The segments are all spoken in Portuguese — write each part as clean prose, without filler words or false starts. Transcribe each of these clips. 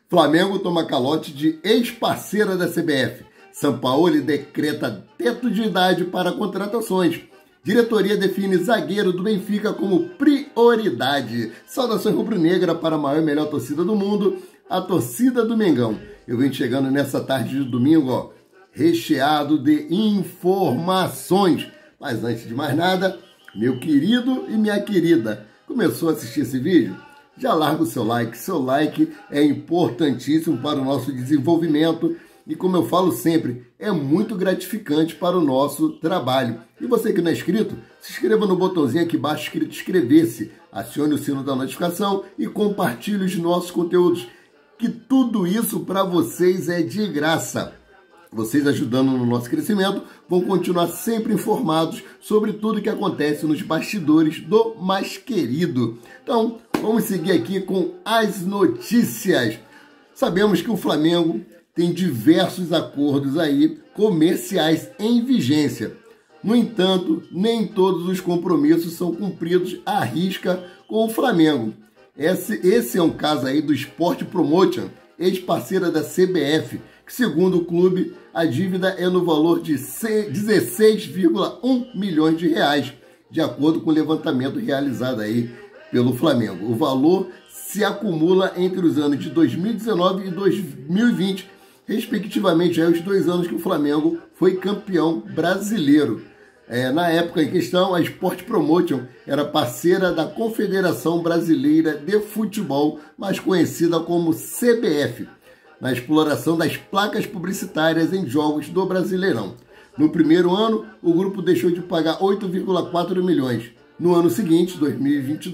Flamengo toma calote de ex-parceira da CBF. Sampaoli decreta teto de idade para contratações. Diretoria define zagueiro do Benfica como prioridade. Saudações rubro-negra para a maior e melhor torcida do mundo, a torcida do Mengão. Eu venho chegando nessa tarde de domingo, ó, recheado de informações. Mas antes de mais nada, meu querido e minha querida, começou a assistir esse vídeo? Já larga o seu like. Seu like é importantíssimo para o nosso desenvolvimento e, como eu falo sempre, é muito gratificante para o nosso trabalho. E você que não é inscrito, se inscreva no botãozinho aqui embaixo escrito inscrever-se, acione o sino da notificação e compartilhe os nossos conteúdos, que tudo isso para vocês é de graça. Vocês ajudando no nosso crescimento vão continuar sempre informados sobre tudo que acontece nos bastidores do mais querido. Então, vamos seguir aqui com as notícias. Sabemos que o Flamengo tem diversos acordos aí comerciais em vigência. No entanto, nem todos os compromissos são cumpridos à risca com o Flamengo. Esse é um caso aí do Sport Promotion, ex-parceira da CBF, que segundo o clube, a dívida é no valor de 16,1 milhões de reais, de acordo com o levantamento realizado aí pelo Flamengo. O valor se acumula entre os anos de 2019 e 2020, respectivamente, os 2 anos que o Flamengo foi campeão brasileiro. Na época em questão, a Sport Promotion era parceira da Confederação Brasileira de Futebol, mais conhecida como CBF, na exploração das placas publicitárias em jogos do Brasileirão. No primeiro ano, o grupo deixou de pagar 8,4 milhões. No ano seguinte, 2020,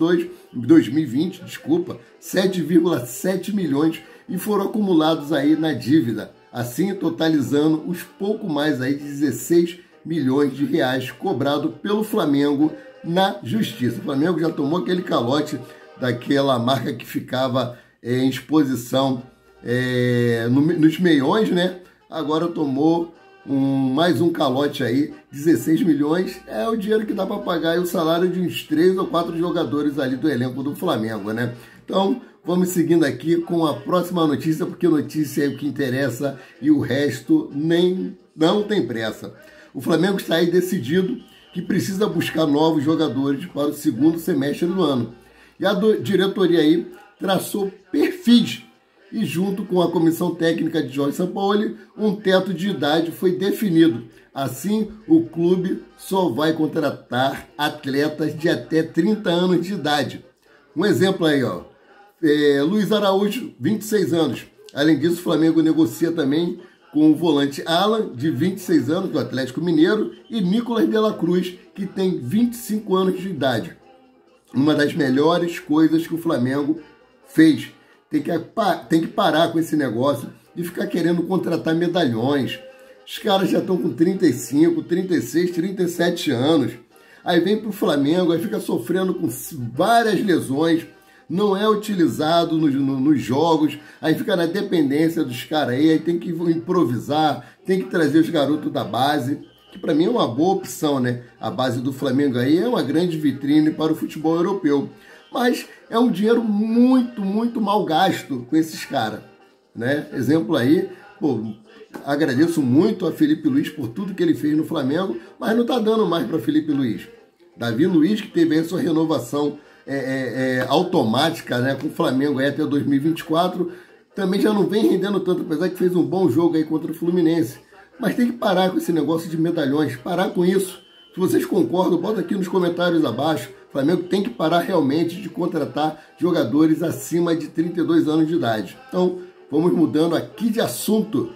7,7 milhões e foram acumulados aí na dívida, assim totalizando os pouco mais aí de 16 milhões de reais cobrado pelo Flamengo na justiça. O Flamengo já tomou aquele calote daquela marca que ficava em exposição nos meiões, né? Agora tomou mais um calote aí, 16 milhões, é o dinheiro que dá para pagar aí o salário de uns 3 ou 4 jogadores ali do elenco do Flamengo, né? Então, vamos seguindo aqui com a próxima notícia, porque notícia é o que interessa e o resto não tem pressa. O Flamengo está aí decidido que precisa buscar novos jogadores para o segundo semestre do ano. E a diretoria aí traçou perfis e junto com a comissão técnica de Jorge Sampaoli, um teto de idade foi definido. Assim, o clube só vai contratar atletas de até 30 anos de idade. Um exemplo aí, ó, Luiz Araújo, 26 anos. Além disso, o Flamengo negocia também com o volante Alan, de 26 anos, do Atlético Mineiro, e Nicolas de la Cruz, que tem 25 anos de idade. Uma das melhores coisas que o Flamengo fez. Tem que parar com esse negócio de ficar querendo contratar medalhões. Os caras já estão com 35, 36, 37 anos. Aí vem para o Flamengo, aí fica sofrendo com várias lesões, não é utilizado nos jogos, aí fica na dependência dos caras aí tem que improvisar, tem que trazer os garotos da base, que para mim é uma boa opção, né? A base do Flamengo aí é uma grande vitrine para o futebol europeu. Mas é um dinheiro muito, muito mal gasto com esses caras, né? Exemplo aí, agradeço muito a Felipe Luiz por tudo que ele fez no Flamengo, mas não está dando mais para Felipe Luiz. Davi Luiz, que teve a sua renovação automática, né, com o Flamengo aí até 2024, também já não vem rendendo tanto, apesar que fez um bom jogo aí contra o Fluminense. Mas tem que parar com esse negócio de medalhões, parar com isso. Se vocês concordam, bota aqui nos comentários abaixo. O Flamengo tem que parar realmente de contratar jogadores acima de 32 anos de idade. Então, vamos mudando aqui de assunto.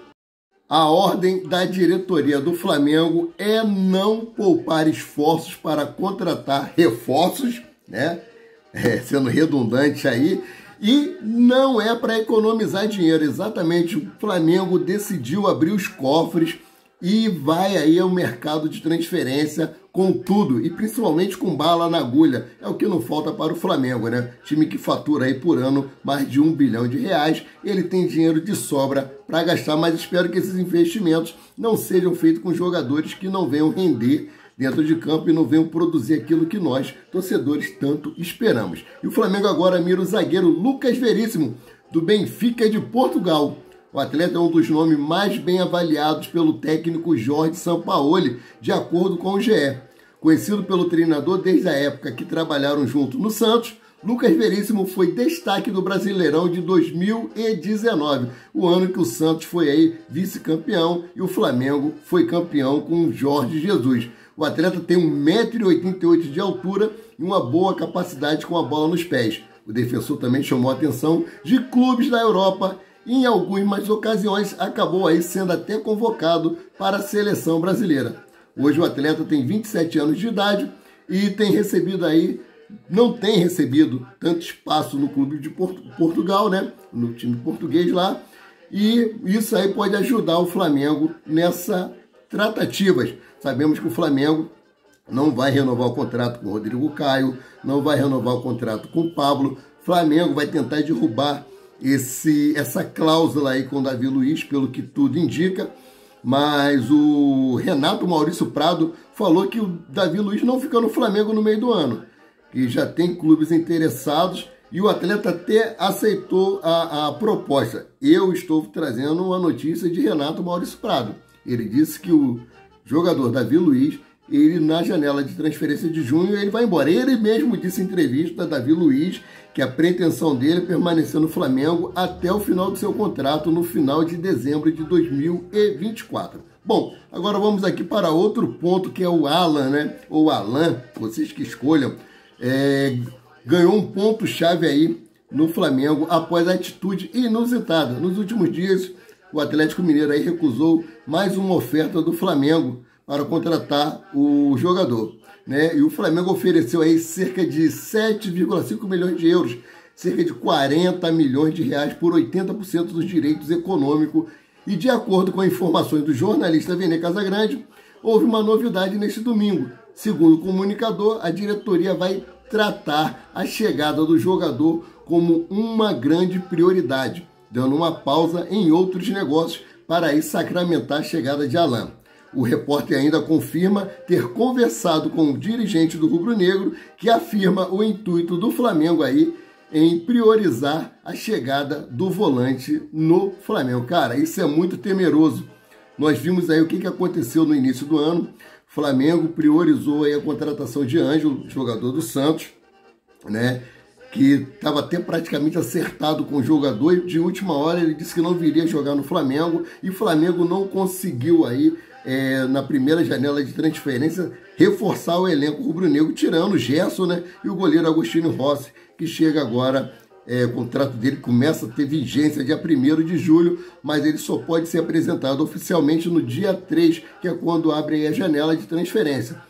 A ordem da diretoria do Flamengo é não poupar esforços para contratar reforços, né? Sendo redundante aí, e não é para economizar dinheiro. Exatamente, o Flamengo decidiu abrir os cofres e vai aí ao mercado de transferência com tudo, e principalmente com bala na agulha. É o que não falta para o Flamengo, né? Time que fatura aí por ano mais de 1 bilhão de reais, ele tem dinheiro de sobra para gastar, mas espero que esses investimentos não sejam feitos com jogadores que não venham render dentro de campo e não venham produzir aquilo que nós, torcedores, tanto esperamos. E o Flamengo agora mira o zagueiro Lucas Veríssimo, do Benfica de Portugal. O atleta é um dos nomes mais bem avaliados pelo técnico Jorge Sampaoli, de acordo com o GE. Conhecido pelo treinador desde a época que trabalharam junto no Santos, Lucas Veríssimo foi destaque do Brasileirão de 2019, o ano que o Santos foi aí vice-campeão e o Flamengo foi campeão com o Jorge Jesus. O atleta tem 1,88 m de altura e uma boa capacidade com a bola nos pés. O defensor também chamou a atenção de clubes da Europa e em algumas ocasiões acabou aí sendo até convocado para a seleção brasileira. Hoje o atleta tem 27 anos de idade e não tem recebido tanto espaço no clube de Portugal, né? No time português lá. E isso aí pode ajudar o Flamengo nessas tratativas. Sabemos que o Flamengo não vai renovar o contrato com o Rodrigo Caio, não vai renovar o contrato com o Pablo. O Flamengo vai tentar derrubar essa cláusula aí com o Davi Luiz, pelo que tudo indica. Mas o Renato Maurício Prado falou que o Davi Luiz não fica no Flamengo no meio do ano, que já tem clubes interessados e o atleta até aceitou a proposta. Eu estou trazendo uma notícia de Renato Maurício Prado. Ele disse que o jogador Davi Luiz, ele na janela de transferência de junho, ele vai embora. Ele mesmo disse em entrevista, Davi Luiz, que a pretensão dele é permanecer no Flamengo até o final do seu contrato, no final de dezembro de 2024. Bom, agora vamos aqui para outro ponto, que é o Alan, né? Ou Alan, vocês que escolham. Ganhou um ponto-chave aí no Flamengo após a atitude inusitada. Nos últimos dias, o Atlético Mineiro aí recusou mais uma oferta do Flamengo para contratar o jogador, né? E o Flamengo ofereceu aí cerca de 7,5 milhões de euros, cerca de 40 milhões de reais por 80% dos direitos econômicos. E de acordo com informações do jornalista Vene Casagrande, houve uma novidade neste domingo. Segundo o comunicador, a diretoria vai tratar a chegada do jogador como uma grande prioridade, dando uma pausa em outros negócios para aí sacramentar a chegada de Alan. O repórter ainda confirma ter conversado com o dirigente do rubro-negro, que afirma o intuito do Flamengo aí em priorizar a chegada do volante no Flamengo. Cara, isso é muito temeroso. Nós vimos aí o que aconteceu no início do ano. O Flamengo priorizou aí a contratação de Ângelo, jogador do Santos, né? Que estava até praticamente acertado com o jogador e de última hora ele disse que não viria jogar no Flamengo e o Flamengo não conseguiu aí, na primeira janela de transferência, reforçar o elenco rubro-negro, tirando o Gerson, né, e o goleiro Agostinho Rossi, que chega agora, o contrato dele começa a ter vigência dia 1º de julho, mas ele só pode ser apresentado oficialmente no dia 3, que é quando abre aí a janela de transferência.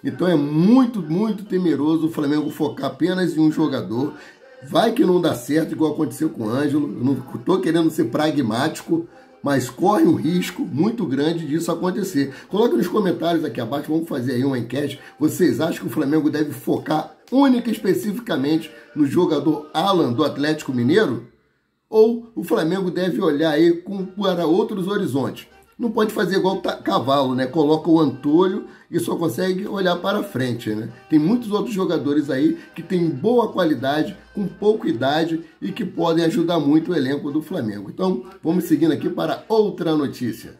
Então é muito, muito temeroso o Flamengo focar apenas em um jogador. Vai que não dá certo, igual aconteceu com o Ângelo. Eu não estou querendo ser pragmático, mas corre um risco muito grande disso acontecer. Coloque nos comentários aqui abaixo, vamos fazer aí uma enquete. Vocês acham que o Flamengo deve focar única e especificamente no jogador Alan do Atlético Mineiro? Ou o Flamengo deve olhar aí para outros horizontes? Não pode fazer igual cavalo, né? Coloca o antolho e só consegue olhar para frente, né? Tem muitos outros jogadores aí que têm boa qualidade, com pouca idade e que podem ajudar muito o elenco do Flamengo. Então, vamos seguindo aqui para outra notícia.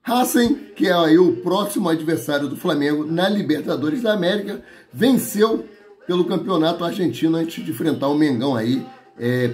Racing, que é aí o próximo adversário do Flamengo na Libertadores da América, venceu pelo campeonato argentino antes de enfrentar o Mengão aí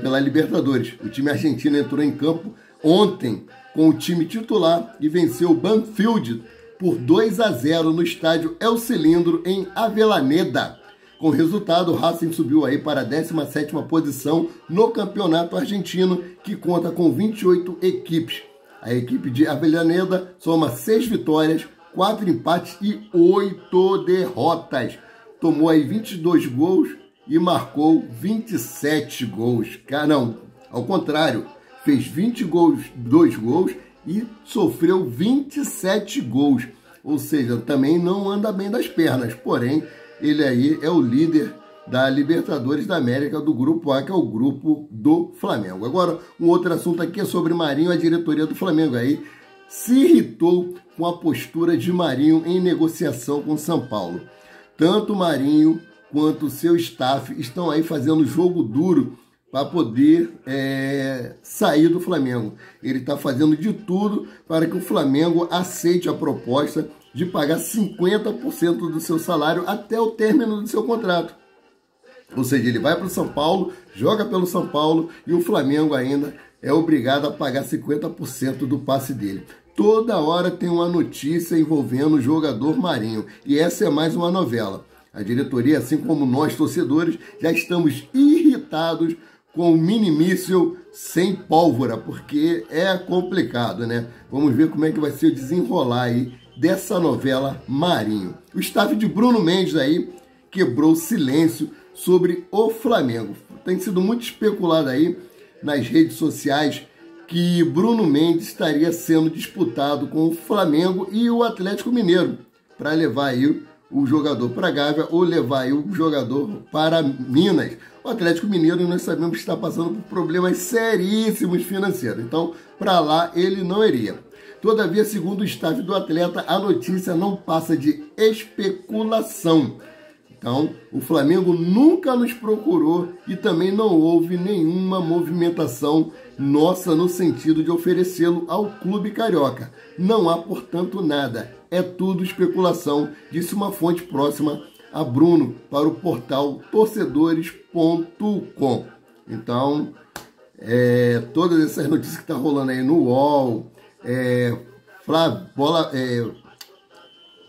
pela Libertadores. O time argentino entrou em campo ontem com o time titular e venceu o Banfield por 2-0 no estádio El Cilindro, em Avellaneda. Com o resultado, o Racing subiu aí para a 17ª posição no campeonato argentino, que conta com 28 equipes. A equipe de Avellaneda soma 6 vitórias, 4 empates e 8 derrotas. Tomou aí 22 gols e marcou 27 gols. Não, ao contrário. Fez 22 gols e sofreu 27 gols. Ou seja, também não anda bem das pernas. Porém, ele aí é o líder da Libertadores da América do Grupo A, que é o grupo do Flamengo. Agora, um outro assunto aqui é sobre Marinho. A diretoria do Flamengo aí se irritou com a postura de Marinho em negociação com São Paulo. Tanto Marinho quanto o seu staff estão aí fazendo jogo duro para poder sair do Flamengo. Ele está fazendo de tudo para que o Flamengo aceite a proposta de pagar 50% do seu salário até o término do seu contrato. Ou seja, ele vai para o São Paulo, joga pelo São Paulo e o Flamengo ainda é obrigado a pagar 50% do passe dele. Toda hora tem uma notícia envolvendo o jogador Marinho e essa é mais uma novela. A diretoria, assim como nós torcedores, já estamos irritados com o mini-míssil sem pólvora, porque é complicado, né? Vamos ver como é que vai ser o desenrolar aí dessa novela Marinho. O staff de Bruno Mendes aí quebrou o silêncio sobre o Flamengo. Tem sido muito especulado aí nas redes sociais que Bruno Mendes estaria sendo disputado com o Flamengo e o Atlético Mineiro para levar aí o jogador para Gávea ou levar aí o jogador para Minas. O Atlético Mineiro, nós sabemos que está passando por problemas seríssimos financeiros, então para lá ele não iria. Todavia, segundo o staff do atleta, a notícia não passa de especulação. Então, o Flamengo nunca nos procurou e também não houve nenhuma movimentação nossa no sentido de oferecê-lo ao clube carioca. Não há, portanto, nada. É tudo especulação, disse uma fonte próxima a Bruno para o portal torcedores.com. Então, todas essas notícias que estão rolando aí no UOL,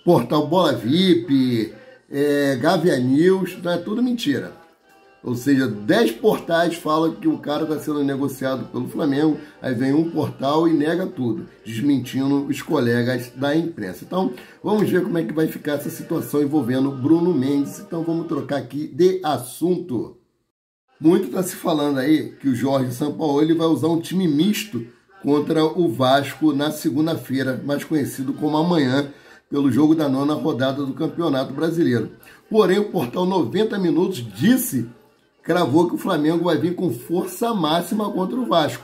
portal Bola VIP, Gávea News, é tudo mentira. Ou seja, 10 portais falam que o cara está sendo negociado pelo Flamengo, aí vem um portal e nega tudo, desmentindo os colegas da imprensa. Então, vamos ver como é que vai ficar essa situação envolvendo Bruno Mendes. Então, vamos trocar aqui de assunto. Muito está se falando aí que o Jorge Sampaoli vai usar um time misto contra o Vasco na segunda-feira, mais conhecido como amanhã, pelo jogo da 9ª rodada do Campeonato Brasileiro. Porém, o portal 90 Minutos cravou que o Flamengo vai vir com força máxima contra o Vasco.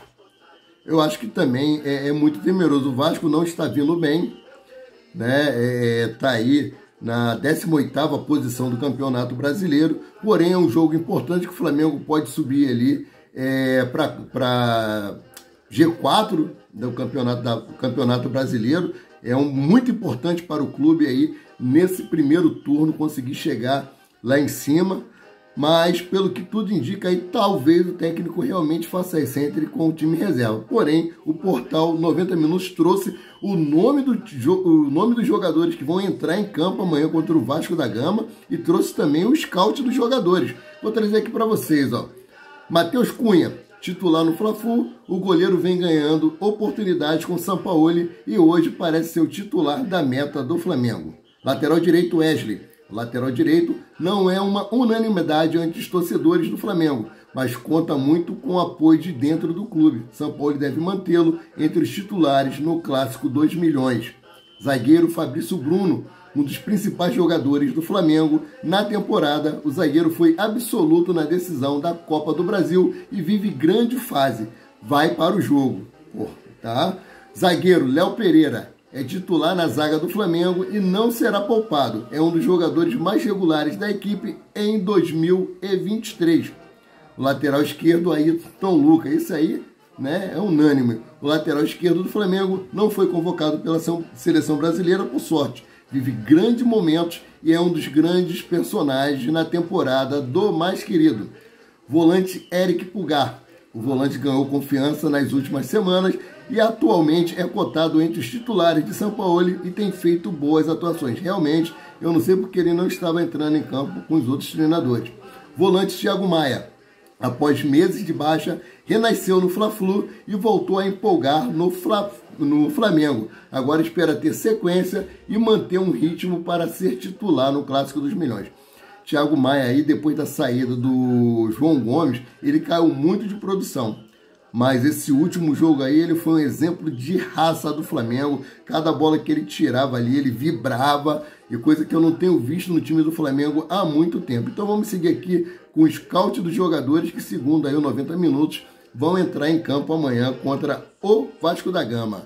Eu acho que também é muito temeroso. O Vasco não está vindo bem, né? Está aí na 18ª posição do Campeonato Brasileiro, porém é um jogo importante que o Flamengo pode subir ali para G4 do Campeonato Brasileiro. É muito importante para o clube aí, nesse primeiro turno, conseguir chegar lá em cima. Mas, pelo que tudo indica, aí, talvez o técnico realmente faça isso, entre com o time reserva. Porém, o portal 90 Minutos trouxe o nome dos jogadores que vão entrar em campo amanhã contra o Vasco da Gama e trouxe também o scout dos jogadores. Vou trazer aqui para vocês, ó. Matheus Cunha, titular no Fla-Flu, o goleiro vem ganhando oportunidades com o Sampaoli e hoje parece ser o titular da meta do Flamengo. Lateral direito, Wesley. O lateral direito não é uma unanimidade entre os torcedores do Flamengo, mas conta muito com o apoio de dentro do clube. Sampaoli deve mantê-lo entre os titulares no Clássico 2 milhões. Zagueiro Fabrício Bruno, um dos principais jogadores do Flamengo na temporada, o zagueiro foi absoluto na decisão da Copa do Brasil e vive grande fase. Vai para o jogo. Tá? Zagueiro Léo Pereira é titular na zaga do Flamengo e não será poupado. É um dos jogadores mais regulares da equipe em 2023. O lateral esquerdo, Ayrton Lucas. Isso aí, né, é unânime. O lateral esquerdo do Flamengo não foi convocado pela seleção brasileira por sorte. Vive grandes momentos e é um dos grandes personagens na temporada do mais querido. Volante Eric Pulgar. O volante ganhou confiança nas últimas semanas e atualmente é cotado entre os titulares de Sampaoli e tem feito boas atuações. Realmente, eu não sei porque ele não estava entrando em campo com os outros treinadores. Volante Thiago Maia, após meses de baixa, renasceu no Fla-Flu e voltou a empolgar no Flamengo. Agora espera ter sequência e manter um ritmo para ser titular no Clássico dos Milhões. Thiago Maia aí, depois da saída do João Gomes, ele caiu muito de produção. Mas esse último jogo aí, ele foi um exemplo de raça do Flamengo. Cada bola que ele tirava ali, ele vibrava. E coisa que eu não tenho visto no time do Flamengo há muito tempo. Então vamos seguir aqui com o scout dos jogadores que, segundo aí o 90 Minutos, vão entrar em campo amanhã contra o Vasco da Gama.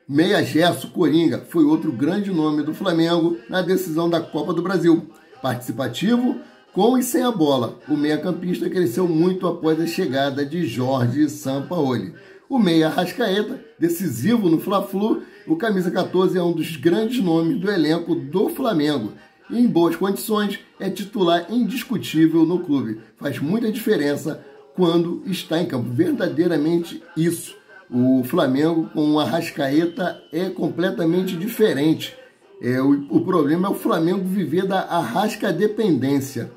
Meia Gerson Coringa foi outro grande nome do Flamengo na decisão da Copa do Brasil. Participativo, Com e sem a bola, o meia-campista cresceu muito após a chegada de Jorge Sampaoli. O meia Arrascaeta, decisivo no Fla-Flu, o camisa 14 é um dos grandes nomes do elenco do Flamengo. E em boas condições, é titular indiscutível no clube. Faz muita diferença quando está em campo. Verdadeiramente isso. O Flamengo com o Arrascaeta é completamente diferente. O problema é o Flamengo viver da Arrasca-dependência,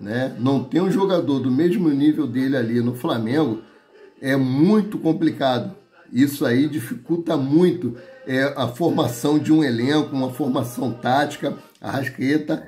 né? Não ter um jogador do mesmo nível dele ali no Flamengo é muito complicado. Isso aí dificulta muito a formação de um elenco, uma formação tática. A Arrascaeta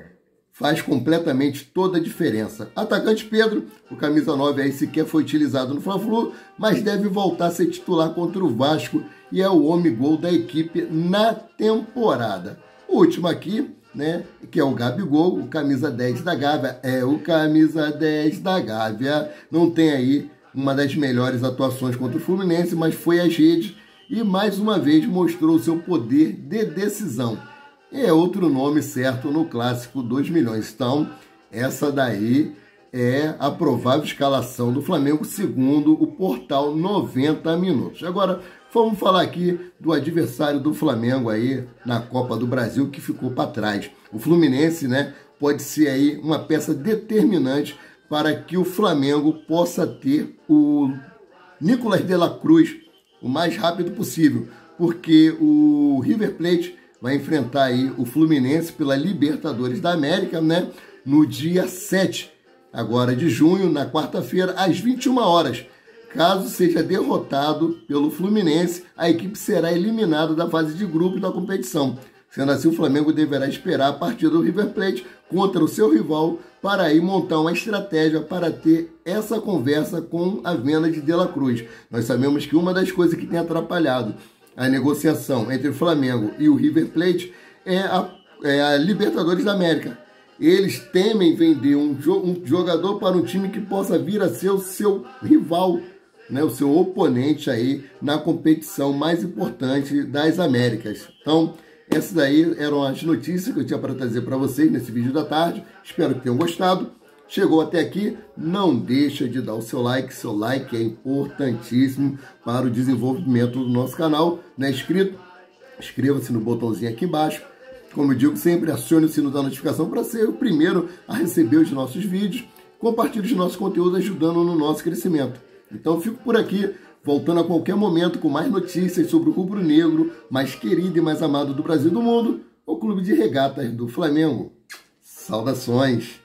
faz completamente toda a diferença. Atacante Pedro, o camisa 9 aí sequer foi utilizado no Fla-Flu, mas deve voltar a ser titular contra o Vasco e é o homem-gol da equipe na temporada. O último aqui, né, que é o Gabigol, o camisa 10 da Gávea, o camisa 10 da Gávea. Não tem aí uma das melhores atuações contra o Fluminense, mas foi às redes e mais uma vez mostrou seu poder de decisão. É outro nome certo no clássico 2 milhões. Então, essa daí é a provável escalação do Flamengo segundo o portal 90 Minutos. Agora, vamos falar aqui do adversário do Flamengo aí na Copa do Brasil que ficou para trás. O Fluminense, né, pode ser aí uma peça determinante para que o Flamengo possa ter o Nicolás de la Cruz o mais rápido possível, porque o River Plate vai enfrentar aí o Fluminense pela Libertadores da América, né, no dia 7 agora de junho, na quarta-feira, às 21 horas. Caso seja derrotado pelo Fluminense, a equipe será eliminada da fase de grupos da competição. Sendo assim, o Flamengo deverá esperar a partida do River Plate contra o seu rival para aí montar uma estratégia para ter essa conversa com a venda de la Cruz. Nós sabemos que uma das coisas que tem atrapalhado a negociação entre o Flamengo e o River Plate é a Libertadores da América. Eles temem vender um jogador para um time que possa vir a ser o seu rival, né, o seu oponente aí na competição mais importante das Américas. Então, essas daí eram as notícias que eu tinha para trazer para vocês nesse vídeo da tarde. Espero que tenham gostado. Chegou até aqui, não deixa de dar o seu like. Seu like é importantíssimo para o desenvolvimento do nosso canal. Não é inscrito? Inscreva-se no botãozinho aqui embaixo. Como eu digo sempre, acione o sino da notificação para ser o primeiro a receber os nossos vídeos. Compartilhe os nossos conteúdos ajudando no nosso crescimento. Então fico por aqui, voltando a qualquer momento com mais notícias sobre o rubro-negro mais querido e mais amado do Brasil e do mundo, o Clube de Regatas do Flamengo. Saudações!